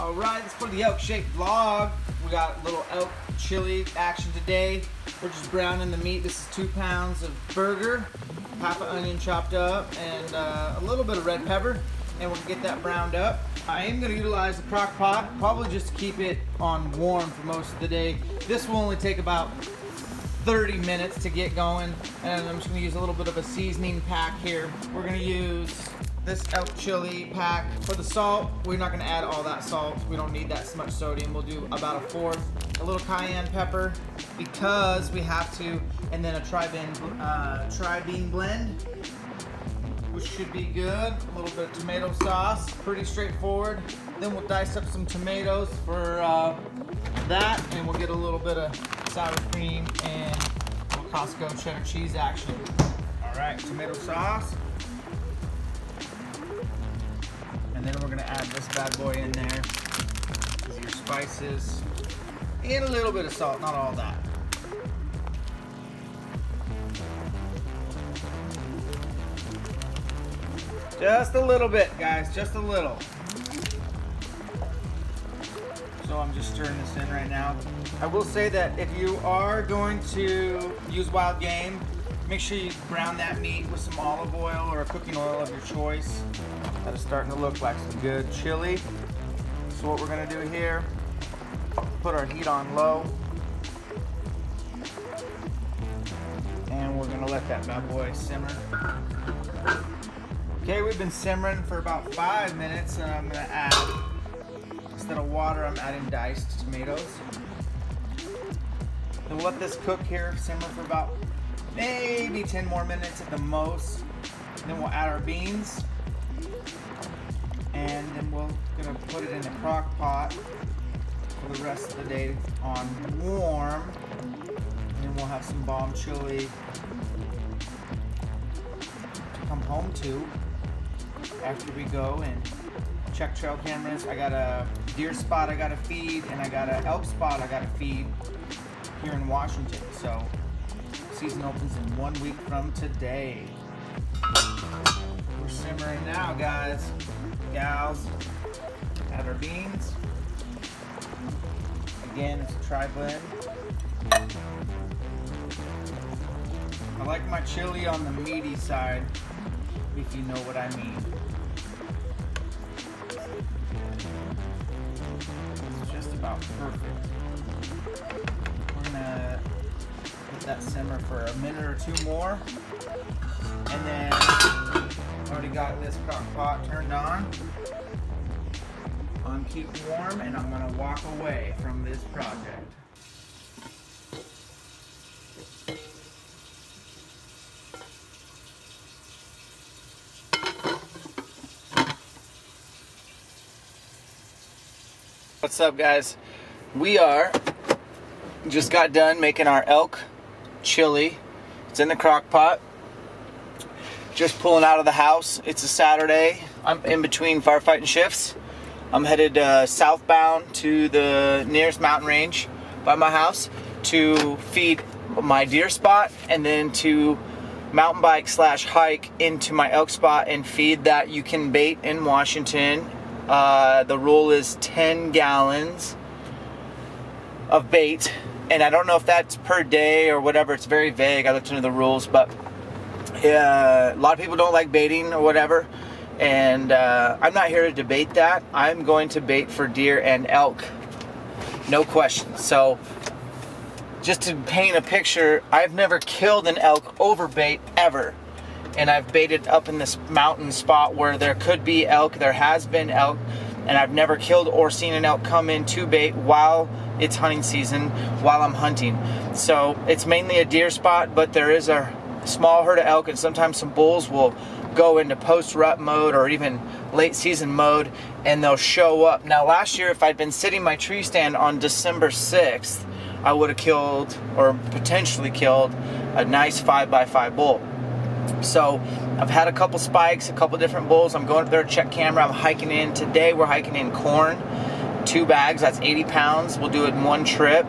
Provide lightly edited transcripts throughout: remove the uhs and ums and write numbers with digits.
Alright, it's for the Elk Shake vlog. We got a little elk chili action today. We're just browning the meat. This is 2 pounds of burger, half an onion chopped up, and a little bit of red pepper. And we're gonna get that browned up. I am gonna utilize the crock pot, probably just to keep it on warm for most of the day. This will only take about 30 minutes to get going. And I'm just gonna use a little bit of a seasoning pack here. We're gonna use this elk chili pack. For the salt, we're not gonna add all that salt. We don't need that much sodium. We'll do about a fourth. A little cayenne pepper because we have to, and then a tri-bean blend, which should be good. A little bit of tomato sauce, pretty straightforward. Then we'll dice up some tomatoes for that, and we'll get a little bit of sour cream and a little Costco cheddar cheese action. All right, tomato sauce. And then we're gonna add this bad boy in there with your spices and a little bit of salt, not all that. Just a little bit, guys, just a little. So I'm just stirring this in right now. I will say that if you are going to use wild game, make sure you brown that meat with some olive oil or a cooking oil of your choice. That is starting to look like some good chili. So what we're gonna do here, put our heat on low. And we're gonna let that bad boy simmer. Okay, we've been simmering for about 5 minutes, and I'm gonna add, instead of water, I'm adding diced tomatoes. Then we'll let this cook here, simmer for about maybe 10 more minutes at the most. Then we'll add our beans. And then we're gonna put it in the crock pot for the rest of the day on warm. And then we'll have some bomb chili to come home to after we go and check trail cameras. I got a deer spot I gotta feed, and I got an elk spot I gotta feed here in Washington. So season opens in 1 week from today. We're simmering now, guys, gals. Add our beans. Again, it's a tri-blend. I like my chili on the meaty side, if you know what I mean. It's just about perfect. We're gonna let that simmer for a minute or two more. And then already got this crock pot turned on. I'm keeping warm, and I'm gonna walk away from this project. What's up, guys? We just got done making our elk chili. It's in the crock pot. Just pulling out of the house. It's a Saturday. I'm in between firefighting shifts. I'm headed southbound to the nearest mountain range by my house to feed my deer spot, and then to mountain bike / hike into my elk spot and feed that. You can bait in Washington. The rule is 10 gallons of bait, and I don't know if that's per day or whatever. It's very vague. I looked into the rules, but a lot of people don't like baiting or whatever, and I'm not here to debate that. I'm going to bait for deer and elk, no question. So just to paint a picture, I've never killed an elk over bait ever, and I've baited up in this mountain spot where there could be elk. There has been elk, and I've never killed or seen an elk come in to bait while it's hunting season, while I'm hunting. So it's mainly a deer spot, but there is a small herd of elk, and sometimes some bulls will go into post-rut mode or even late season mode, and they'll show up. Now, last year, if I'd been sitting my tree stand on December 6th, I would have killed, or potentially killed, a nice 5x5 bull. So I've had a couple spikes, a couple different bulls. I'm going up there to check camera. I'm hiking in. Today we're hiking in corn, 2 bags, that's 80 pounds. We'll do it in one trip.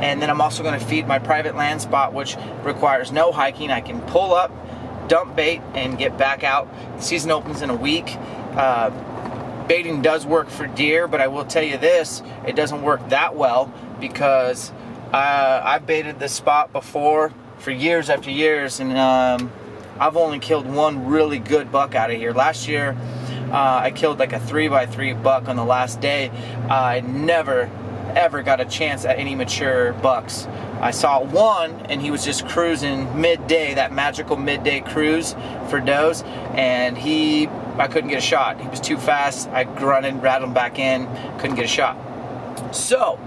And then I'm also going to feed my private land spot, which requires no hiking. I can pull up, dump bait, and get back out. The season opens in a week. baiting does work for deer, but I will tell you this, it doesn't work that well because I've baited this spot before for years after years, and I've only killed one really good buck out of here. Last year, I killed like a 3x3 buck on the last day. I never ever got a chance at any mature bucks. I saw one, and he was just cruising midday, that magical midday cruise for does, and I couldn't get a shot. He was too fast. I grunted, rattled him back in, couldn't get a shot. So,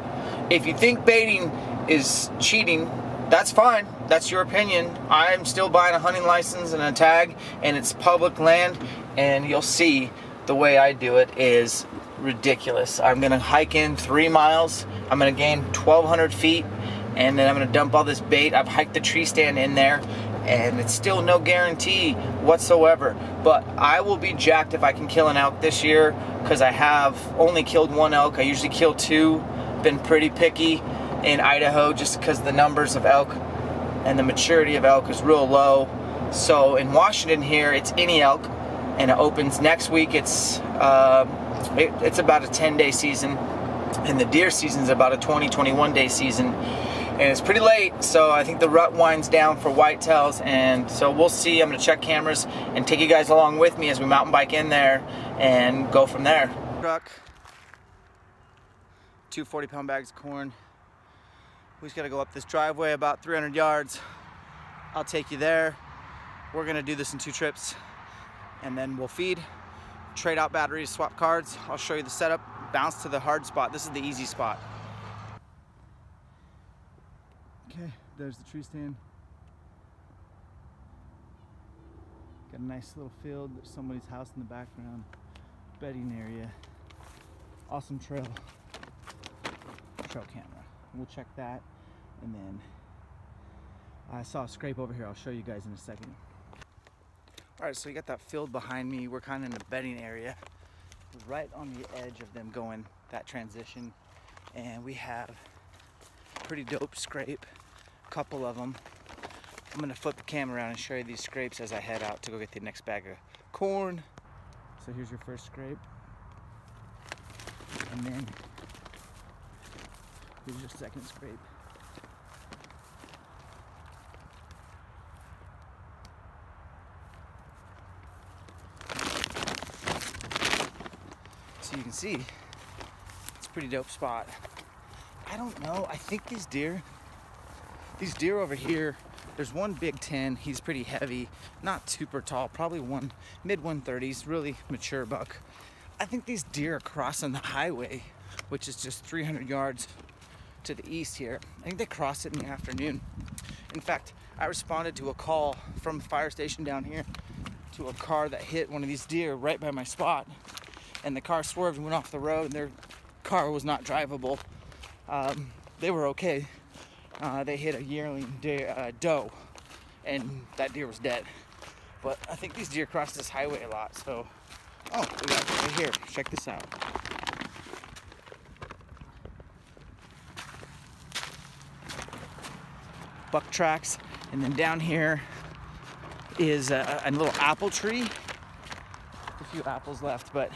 if you think baiting is cheating, that's fine. That's your opinion. I'm still buying a hunting license and a tag, and it's public land, and you'll see the way I do it is ridiculous. I'm gonna hike in 3 miles. I'm gonna gain 1,200 feet, and then I'm gonna dump all this bait. I've hiked the tree stand in there, and it's still no guarantee whatsoever. But I will be jacked if I can kill an elk this year, because I have only killed one elk. I usually kill 2. Been pretty picky in Idaho just because the numbers of elk and the maturity of elk is real low. So in Washington here, it's any elk, and it opens next week. It's about a 10-day season, and the deer season is about a 20-21 day season, and it's pretty late, so I think the rut winds down for whitetails, and so we'll see. I'm gonna check cameras and take you guys along with me as we mountain bike in there and go from there. Truck, 2 40-pound bags of corn. We just gotta go up this driveway about 300 yards. I'll take you there. We're gonna do this in 2 trips, and then we'll feed, trade out batteries, swap cards. I'll show you the setup, bounce to the hard spot. This is the easy spot. Okay, there's the tree stand. Got a nice little field. There's somebody's house in the background. Bedding area. Awesome trail camera. We'll check that, and then I saw a scrape over here. I'll show you guys in a second. Alright, so you got that field behind me. We're kind of in the bedding area, right on the edge of them going that transition, and we have a pretty dope scrape, a couple of them. I'm gonna flip the camera around and show you these scrapes as I head out to go get the next bag of corn. So here's your first scrape, and then here's your second scrape. So you can see, it's a pretty dope spot. I don't know, I think these deer over here, there's one big 10, he's pretty heavy, not super tall, probably mid 130s, really mature buck. I think these deer are crossing the highway, which is just 300 yards to the east here. I think they crossed it in the afternoon. In fact, I responded to a call from a fire station down here to a car that hit one of these deer right by my spot, and the car swerved and went off the road, and their car was not drivable. They were okay. They hit a yearling doe, and that deer was dead. But I think these deer cross this highway a lot, so oh, we got it right here. Check this out. Buck tracks, and then down here is a little apple tree. A few apples left, but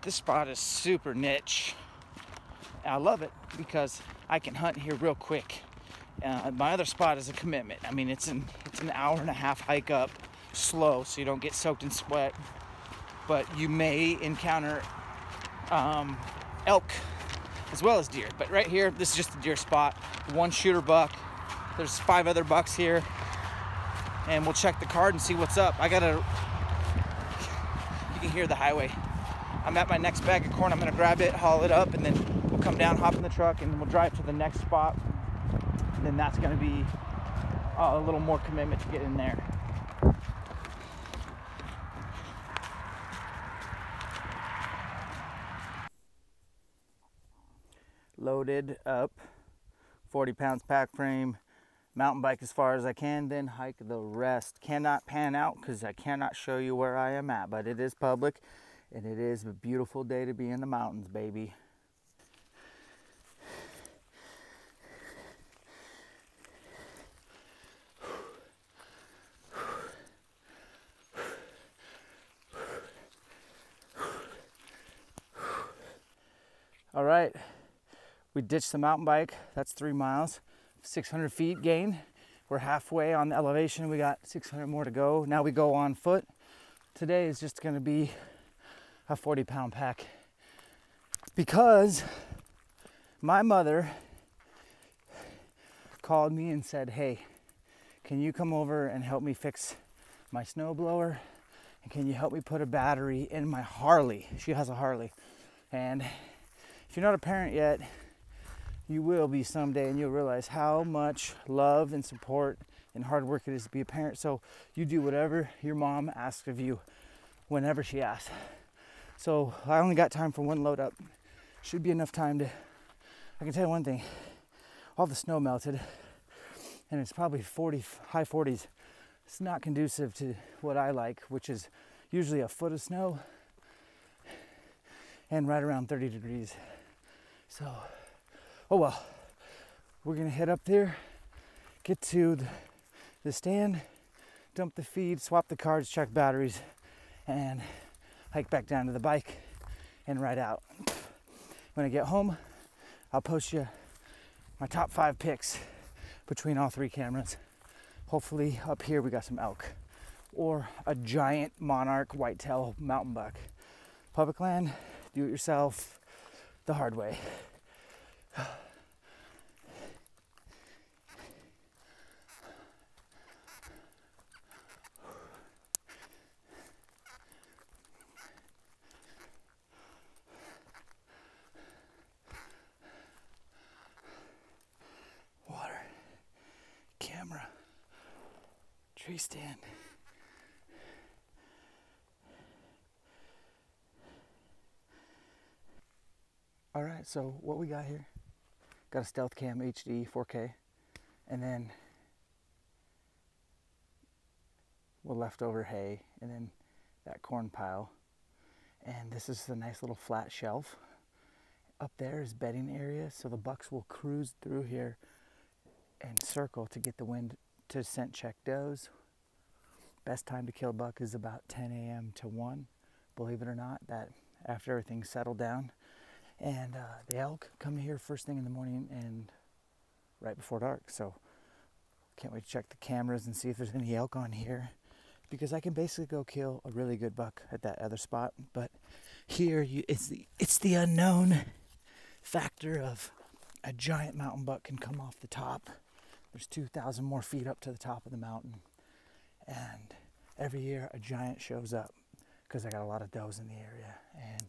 this spot is super niche. I love it because I can hunt here real quick. My other spot is a commitment. I mean, it's an hour-and-a-half hike up, slow, so you don't get soaked in sweat. But you may encounter elk as well as deer. But right here, this is just a deer spot. One shooter buck. There's 5 other bucks here, and we'll check the card and see what's up. You can hear the highway. I'm at my next bag of corn. I'm gonna grab it, haul it up, and then we'll come down, hop in the truck, and we'll drive to the next spot. And then that's gonna be a little more commitment to get in there. Loaded up, 40 pounds pack frame, mountain bike as far as I can, then hike the rest. Cannot pan out because I cannot show you where I am at, but it is public, and it is a beautiful day to be in the mountains, baby. All right, we ditched the mountain bike. That's 3 miles, 600 feet gain. We're halfway on the elevation. We got 600 more to go. Now we go on foot. Today is just gonna be a 40-pound pack because my mother called me and said, hey, can you come over and help me fix my snowblower? And can you help me put a battery in my Harley? She has a Harley. And if you're not a parent yet, you will be someday, and you'll realize how much love and support and hard work it is to be a parent. So you do whatever your mom asks of you whenever she asks. So I only got time for one load up. Should be enough time to, I can tell you one thing, all the snow melted and it's probably high 40s. It's not conducive to what I like, which is usually a foot of snow and right around 30 degrees. So, oh well, we're gonna head up there, get to the stand, dump the feed, swap the cards, check batteries, and hike back down to the bike and ride out. When I get home, I'll post you my top 5 picks between all 3 cameras. Hopefully up here we got some elk or a giant monarch whitetail mountain buck. Public land, do it yourself the hard way. Water, camera, tree stand. All right, so what we got here, got a Stealth Cam HD 4K, and then leftover hay, and then that corn pile. And this is a nice little flat shelf. Up there is bedding area, so the bucks will cruise through here and circle to get the wind to scent check does. Best time to kill a buck is about 10 a.m. to 1. Believe it or not, that after everything's settled down. And the elk come here first thing in the morning and right before dark. So can't wait to check the cameras and see if there's any elk on here, because I can basically go kill a really good buck at that other spot. But here it's the unknown factor of a giant mountain buck can come off the top. There's 2,000 more feet up to the top of the mountain. And every year a giant shows up because I got a lot of does in the area. And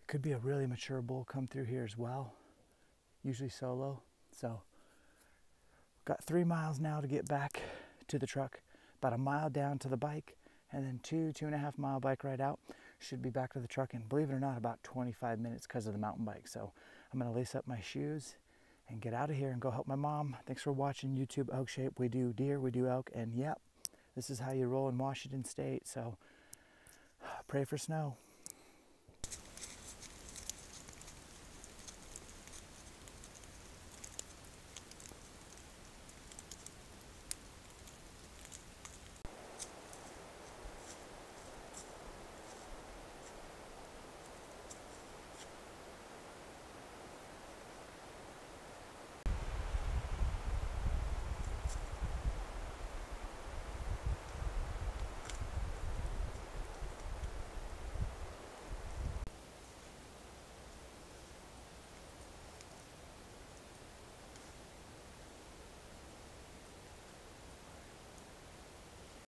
could be a really mature bull come through here as well, usually solo. So got 3 miles now to get back to the truck, about a mile down to the bike, and then 2.5 mile bike ride out. Should be back to the truck in, believe it or not, about 25 minutes because of the mountain bike. So I'm gonna lace up my shoes and get out of here and go help my mom. Thanks for watching YouTube Elk Shape. We do deer, we do elk, and yep, this is how you roll in Washington State. So pray for snow.